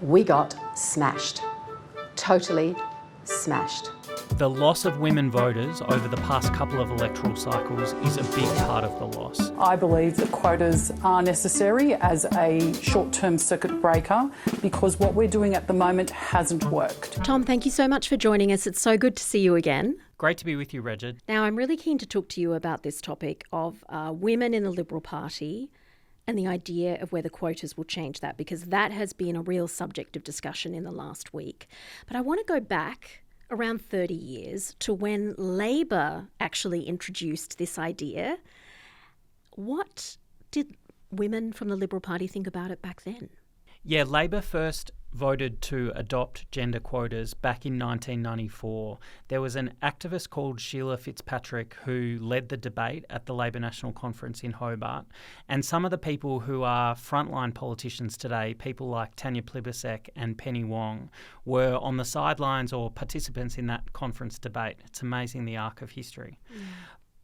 We got smashed. Totally smashed. The loss of women voters over the past couple of electoral cycles is a big part of the loss. I believe that quotas are necessary as a short-term circuit breaker because what we're doing at the moment hasn't worked. Tom, thank you so much for joining us. It's so good to see you again. Great to be with you, Regid. Now, I'm really keen to talk to you about this topic of women in the Liberal Party and the idea of whether quotas will change that, because that has been a real subject of discussion in the last week. But I want to go back around 30 years to when Labor actually introduced this idea. What did women from the Liberal Party think about it back then? Yeah, Labor first voted to adopt gender quotas back in 1994. There was an activist called Sheila Fitzpatrick who led the debate at the Labor National Conference in Hobart. And some of the people who are frontline politicians today, people like Tanya Plibersek and Penny Wong, were on the sidelines or participants in that conference debate. It's amazing, the arc of history. Mm.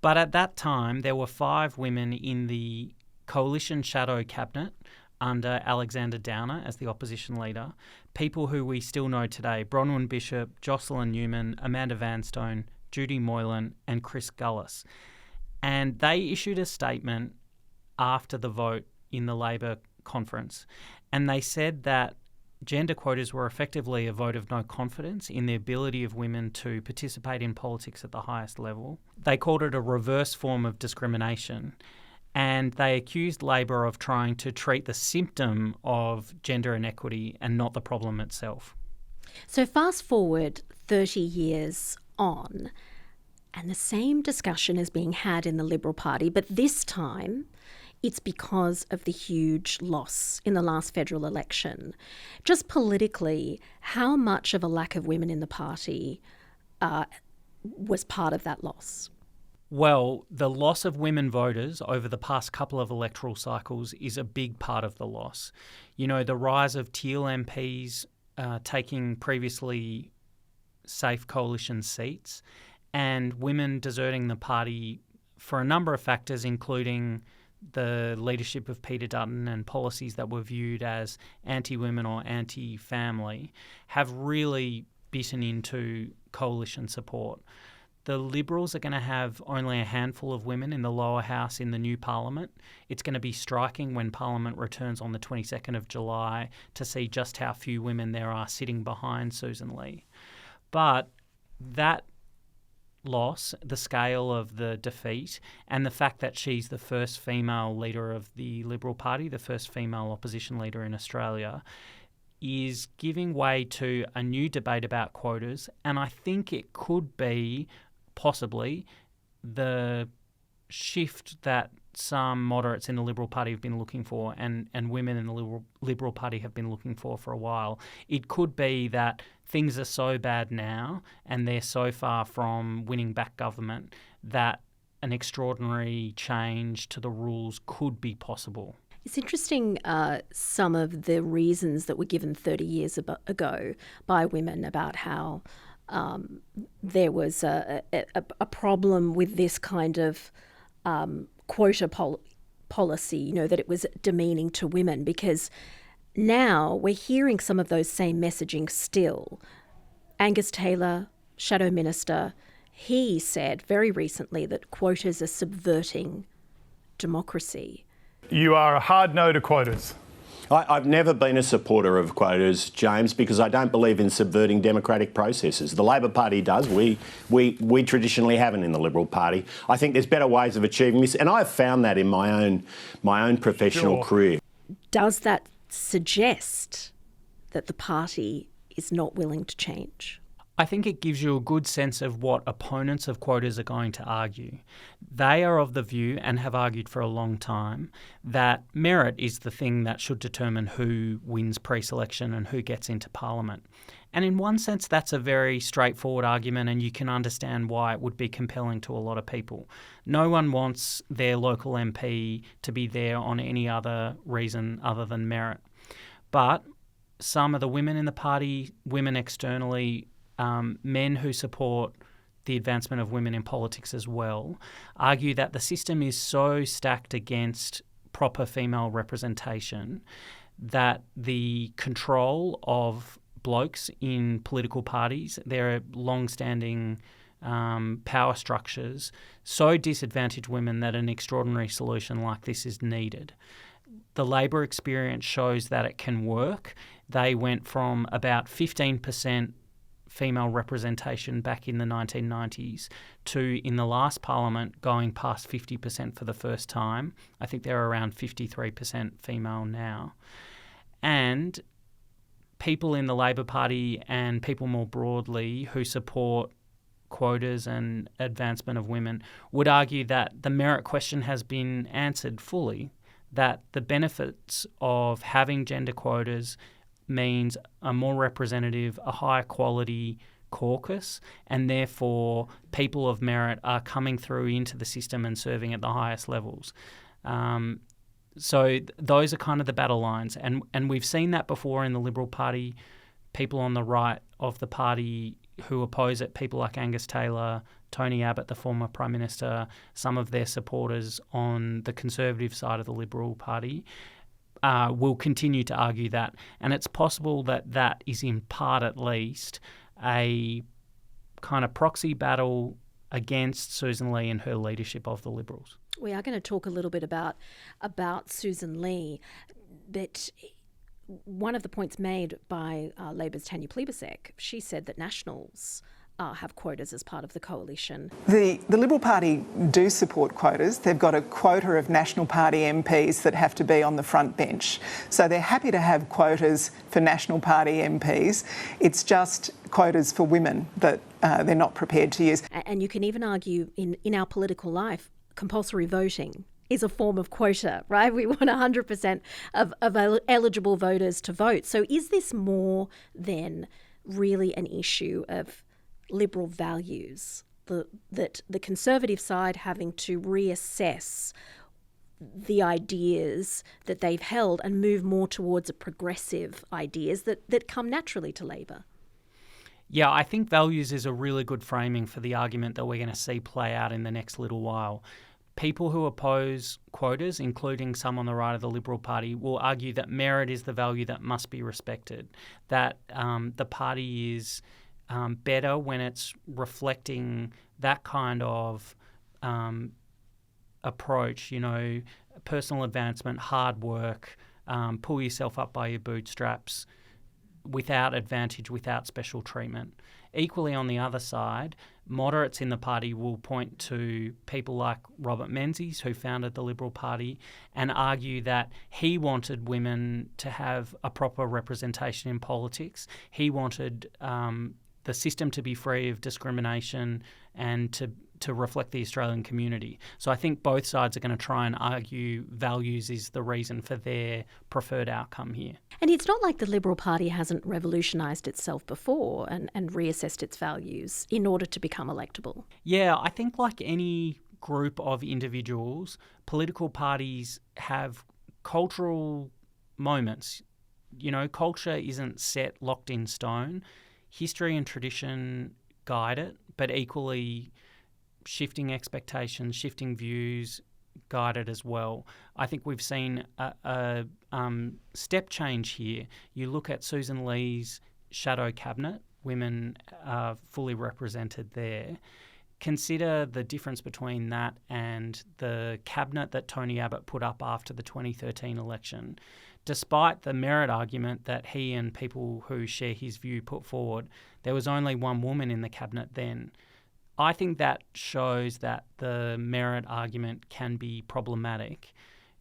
But at that time, there were 5 women in the coalition shadow cabinet under Alexander Downer as the opposition leader, people who we still know today: Bronwyn Bishop, Jocelyn Newman, Amanda Vanstone, Judy Moylan and Chris Gullis. And they issued a statement after the vote in the Labor conference, and they said that gender quotas were effectively a vote of no confidence in the ability of women to participate in politics at the highest level. They called it a reverse form of discrimination. And they accused Labor of trying to treat the symptom of gender inequity and not the problem itself. So fast forward 30 years on, and the same discussion is being had in the Liberal Party, but this time it's because of the huge loss in the last federal election. Just politically, how much of a lack of women in the party was part of that loss? Well, the loss of women voters over the past couple of electoral cycles is a big part of the loss. You know, the rise of Teal MPs taking previously safe coalition seats and women deserting the party for a number of factors, including the leadership of Peter Dutton and policies that were viewed as anti-women or anti-family, have really bitten into coalition support. The Liberals are going to have only a handful of women in the lower house in the new parliament. It's going to be striking when Parliament returns on the 22nd of July to see just how few women there are sitting behind Sussan Ley. But that loss, the scale of the defeat, and the fact that she's the first female leader of the Liberal Party, the first female opposition leader in Australia, is giving way to a new debate about quotas. And I think it could be possibly the shift that some moderates in the Liberal Party have been looking for and women in the Liberal Party have been looking for a while. It could be that things are so bad now and they're so far from winning back government that an extraordinary change to the rules could be possible. It's interesting some of the reasons that were given 30 years ago by women about how there was a problem with this kind of quota policy, you know, that it was demeaning to women, because now we're hearing some of those same messaging still. Angus Taylor, Shadow Minister, he said very recently that quotas are subverting democracy. You are a hard no to quotas. I've never been a supporter of quotas, James, because I don't believe in subverting democratic processes. The Labor Party does. We traditionally haven't in the Liberal Party. I think there's better ways of achieving this, and I've found that in my own professional career. Does that suggest that the party is not willing to change? I think it gives you a good sense of what opponents of quotas are going to argue. They are of the view, and have argued for a long time, that merit is the thing that should determine who wins pre-selection and who gets into Parliament. And in one sense, that's a very straightforward argument, and you can understand why it would be compelling to a lot of people. No one wants their local MP to be there on any other reason other than merit. But some of the women in the party, women externally, men who support the advancement of women in politics as well, argue that the system is so stacked against proper female representation that the control of blokes in political parties, there are long-standing power structures, so disadvantage women that an extraordinary solution like this is needed. The Labor experience shows that it can work. They went from about 15% female representation back in the 1990s to, in the last parliament, going past 50% for the first time. I think they're around 53% female now. And people in the Labor Party and people more broadly who support quotas and advancement of women would argue that the merit question has been answered fully, that the benefits of having gender quotas means a more representative, a higher quality caucus, and therefore people of merit are coming through into the system and serving at the highest levels. So those are kind of the battle lines. And we've seen that before in the Liberal Party. People on the right of the party who oppose it, people like Angus Taylor, Tony Abbott, the former Prime Minister, some of their supporters on the Conservative side of the Liberal Party, will continue to argue that. And it's possible that that is in part at least a kind of proxy battle against Sussan Ley and her leadership of the Liberals. We are going to talk a little bit about Sussan Ley, but one of the points made by Labor's Tanya Plibersek, she said that Nationals have quotas as part of the coalition. The Liberal Party do support quotas. They've got a quota of National Party MPs that have to be on the front bench. So they're happy to have quotas for National Party MPs. It's just quotas for women that they're not prepared to use. And you can even argue in our political life, compulsory voting is a form of quota, right? We want 100% of eligible voters to vote. So is this more than really an issue of Liberal values, that the Conservative side having to reassess the ideas that they've held and move more towards a progressive ideas that come naturally to Labor? Yeah, I think values is a really good framing for the argument that we're going to see play out in the next little while. People who oppose quotas, including some on the right of the Liberal Party, will argue that merit is the value that must be respected, that the party is better when it's reflecting that kind of approach, personal advancement, hard work, pull yourself up by your bootstraps, without advantage, without special treatment. Equally, on the other side, moderates in the party will point to people like Robert Menzies, who founded the Liberal Party, and argue that he wanted women to have a proper representation in politics. He wanted the system to be free of discrimination and to reflect the Australian community. So I think both sides are going to try and argue values is the reason for their preferred outcome here. And it's not like the Liberal Party hasn't revolutionised itself before and reassessed its values in order to become electable. Yeah, I think like any group of individuals, political parties have cultural moments. Culture isn't set, locked in stone. History and tradition guide it, but equally shifting expectations, shifting views guide it as well. I think we've seen a step change here. You look at Sussan Ley's shadow cabinet, women are fully represented there. Consider the difference between that and the cabinet that Tony Abbott put up after the 2013 election. Despite the merit argument that he and people who share his view put forward, there was only one woman in the cabinet then. I think that shows that the merit argument can be problematic.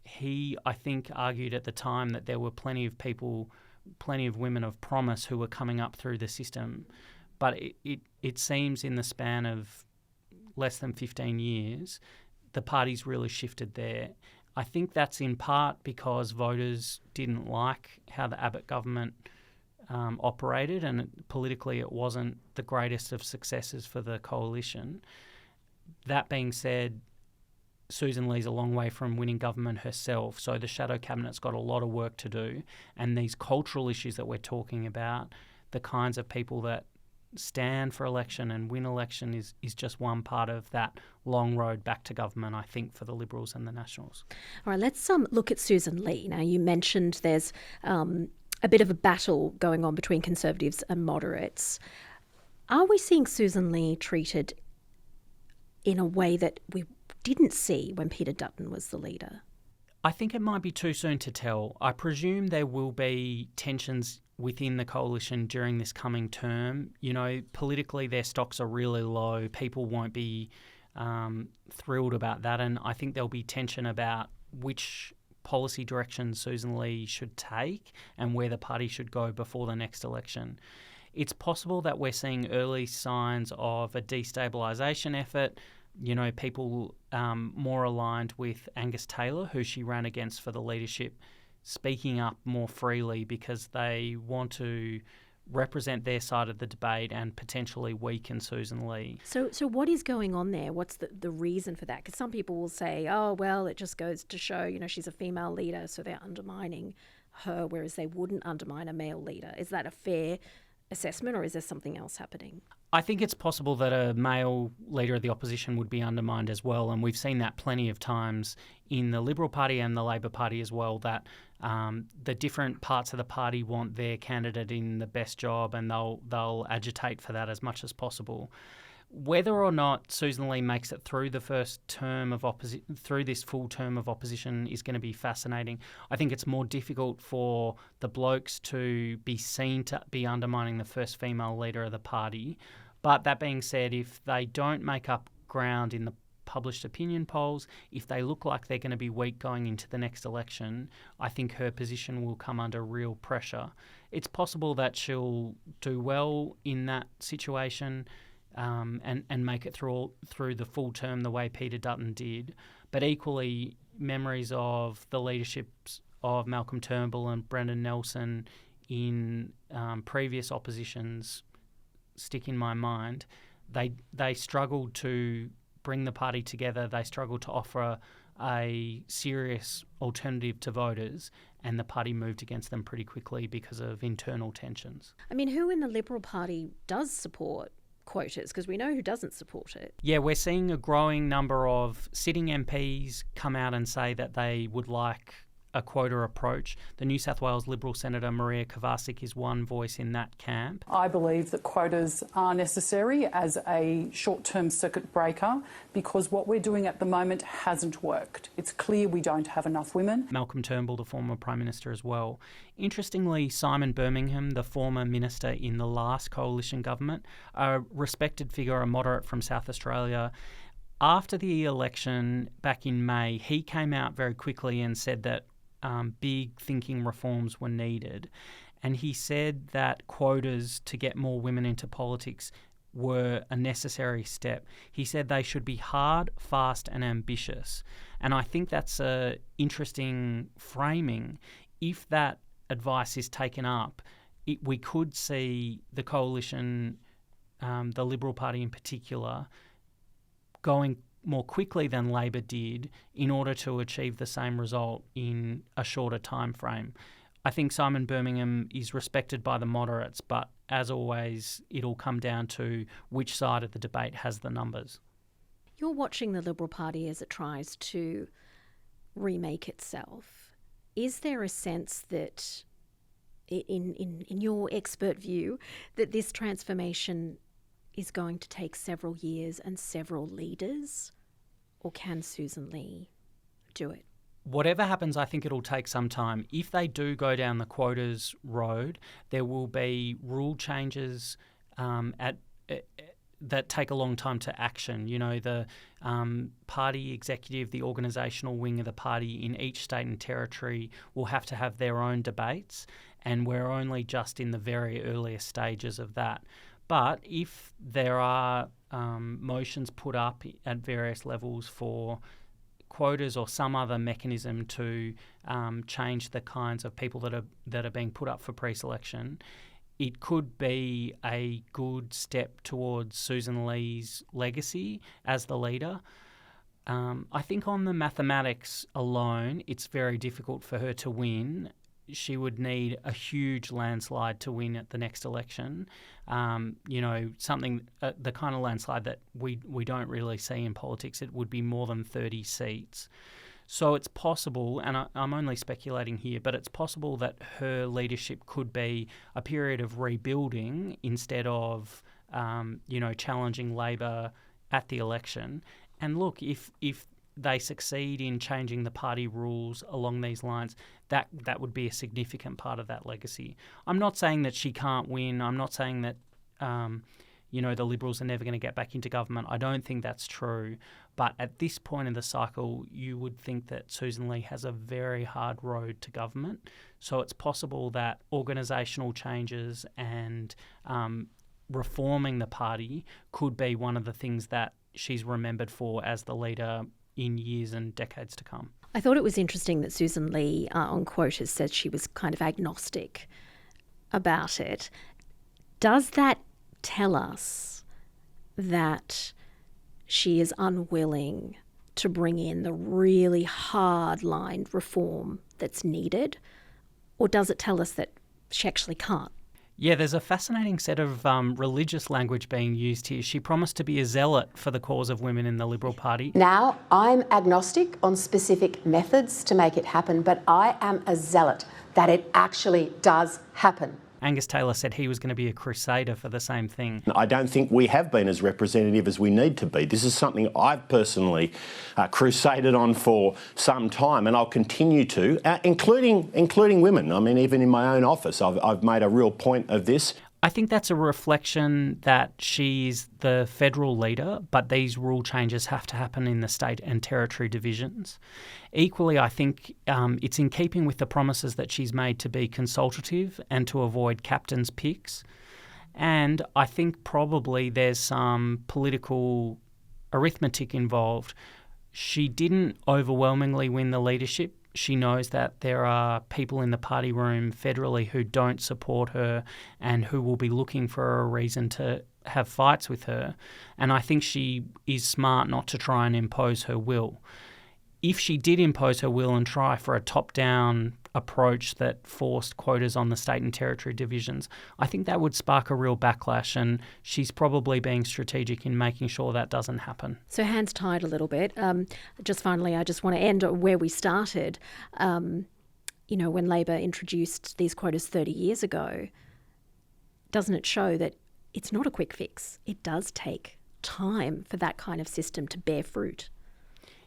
He, I think, argued at the time that there were plenty of women of promise who were coming up through the system. But it seems in the span of less than 15 years, the party's really shifted there. I think that's in part because voters didn't like how the Abbott government operated, and politically it wasn't the greatest of successes for the coalition. That being said, Sussan Ley's a long way from winning government herself, so the shadow cabinet's got a lot of work to do, and these cultural issues that we're talking about, the kinds of people that stand for election and win election is just one part of that long road back to government, I think, for the Liberals and the Nationals. All right, let's look at Sussan Ley. Now, you mentioned there's a bit of a battle going on between Conservatives and moderates. Are we seeing Sussan Ley treated in a way that we didn't see when Peter Dutton was the leader? I think it might be too soon to tell. I presume there will be tensions within the coalition during this coming term. You know, politically their stocks are really low. People won't be thrilled about that, and I think there'll be tension about which policy direction Sussan Ley should take and where the party should go before the next election. It's possible that we're seeing early signs of a destabilisation effort. You know, people more aligned with Angus Taylor, who she ran against for the leadership, speaking up more freely because they want to represent their side of the debate and potentially weaken Sussan Ley. So what is going on there? What's the reason for that? Because some people will say, oh, well, it just goes to show, you know, she's a female leader, so they're undermining her, whereas they wouldn't undermine a male leader. Is that a fair assessment, or is there something else happening? I think it's possible that a male leader of the opposition would be undermined as well, and we've seen that plenty of times in the Liberal Party and the Labor Party as well, that the different parts of the party want their candidate in the best job, and they'll agitate for that as much as possible. Whether or not Sussan Ley makes it through the first term of through this full term of opposition is going to be fascinating. I think it's more difficult for the blokes to be seen to be undermining the first female leader of the party. But that being said, if they don't make up ground in the published opinion polls, if they look like they're going to be weak going into the next election, I think her position will come under real pressure. It's possible that she'll do well in that situation, and make it through the full term the way Peter Dutton did. But equally, memories of the leaderships of Malcolm Turnbull and Brendan Nelson in previous oppositions stick in my mind. They struggled to bring the party together. They struggled to offer a serious alternative to voters, and the party moved against them pretty quickly because of internal tensions. I mean, who in the Liberal Party does support quotas? Because we know who doesn't support it. Yeah, we're seeing a growing number of sitting MPs come out and say that they would like a quota approach. The New South Wales Liberal Senator Maria Kovacic is one voice in that camp. I believe that quotas are necessary as a short-term circuit breaker because what we're doing at the moment hasn't worked. It's clear we don't have enough women. Malcolm Turnbull, the former Prime Minister as well. Interestingly, Simon Birmingham, the former Minister in the last coalition government, a respected figure, a moderate from South Australia, after the election back in May, he came out very quickly and said that big thinking reforms were needed. And he said that quotas to get more women into politics were a necessary step. He said they should be hard, fast and ambitious. And I think that's an interesting framing. If that advice is taken up, we could see the coalition, the Liberal Party in particular, going more quickly than Labor did in order to achieve the same result in a shorter time frame. I think Simon Birmingham is respected by the moderates, but as always, it'll come down to which side of the debate has the numbers. You're watching the Liberal Party as it tries to remake itself. Is there a sense that, in your expert view, that this transformation is going to take several years and several leaders, or can Sussan Ley do it? Whatever happens, I think it'll take some time. If they do go down the quotas road, there will be rule changes that take a long time to action. You know, the party executive, the organisational wing of the party in each state and territory will have to have their own debates, and we're only just in the very earliest stages of that. But if there are motions put up at various levels for quotas or some other mechanism to change the kinds of people that are being put up for pre-selection, it could be a good step towards Sussan Ley's legacy as the leader. I think on the mathematics alone, it's very difficult for her to win. she would need a huge landslide to win at the next election. Something the kind of landslide that we don't really see in politics. It would be more than 30 seats. So it's possible, and I'm only speculating here, but it's possible that her leadership could be a period of rebuilding instead of, challenging Labor at the election. And look, if they succeed in changing the party rules along these lines, that would be a significant part of that legacy. I'm not saying that she can't win. I'm not saying that, the Liberals are never going to get back into government. I don't think that's true. But at this point in the cycle, you would think that Sussan Ley has a very hard road to government. So it's possible that organisational changes and reforming the party could be one of the things that she's remembered for as the leader in years and decades to come. I thought it was interesting that Sussan Ley on quotas said she was kind of agnostic about it. Does that tell us that she is unwilling to bring in the really hard-lined reform that's needed? Or does it tell us that she actually can't? Yeah, there's a fascinating set of religious language being used here. She promised to be a zealot for the cause of women in the Liberal Party. Now, I'm agnostic on specific methods to make it happen, but I am a zealot that it actually does happen. Angus Taylor said he was going to be a crusader for the same thing. I don't think we have been as representative as we need to be. This is something I've personally crusaded on for some time, and I'll continue to, including women. I mean, even in my own office, I've made a real point of this. I think that's a reflection that she's the federal leader, but these rule changes have to happen in the state and territory divisions. Equally, I think it's in keeping with the promises that she's made to be consultative and to avoid captain's picks. And I think probably there's some political arithmetic involved. She didn't overwhelmingly win the leadership. She knows that there are people in the party room federally who don't support her and who will be looking for a reason to have fights with her. And I think she is smart not to try and impose her will. If she did impose her will and try for a top-down approach that forced quotas on the state and territory divisions, I think that would spark a real backlash, and she's probably being strategic in making sure that doesn't happen. So hands tied a little bit. Just finally, I just want to end where we started. When Labor introduced these quotas 30 years ago, doesn't it show that it's not a quick fix? It does take time for that kind of system to bear fruit.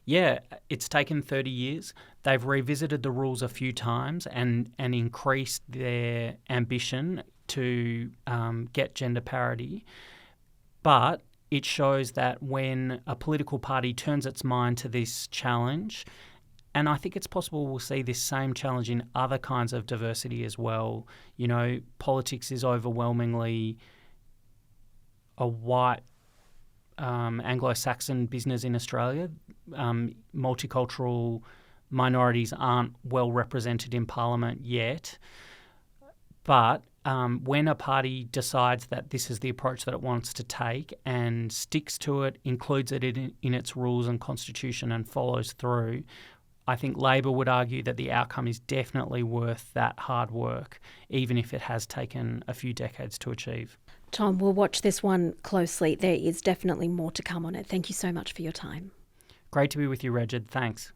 Yeah, it's taken 30 years. They've revisited the rules a few times and increased their ambition to get gender parity. But it shows that when a political party turns its mind to this challenge, and I think it's possible we'll see this same challenge in other kinds of diversity as well. Politics is overwhelmingly a white Anglo-Saxon business in Australia. Multicultural minorities aren't well represented in Parliament yet. But when a party decides that this is the approach that it wants to take and sticks to it, includes it in its rules and constitution and follows through, I think Labor would argue that the outcome is definitely worth that hard work, even if it has taken a few decades to achieve. Tom, we'll watch this one closely. There is definitely more to come on it. Thank you so much for your time. Great to be with you, Regid. Thanks.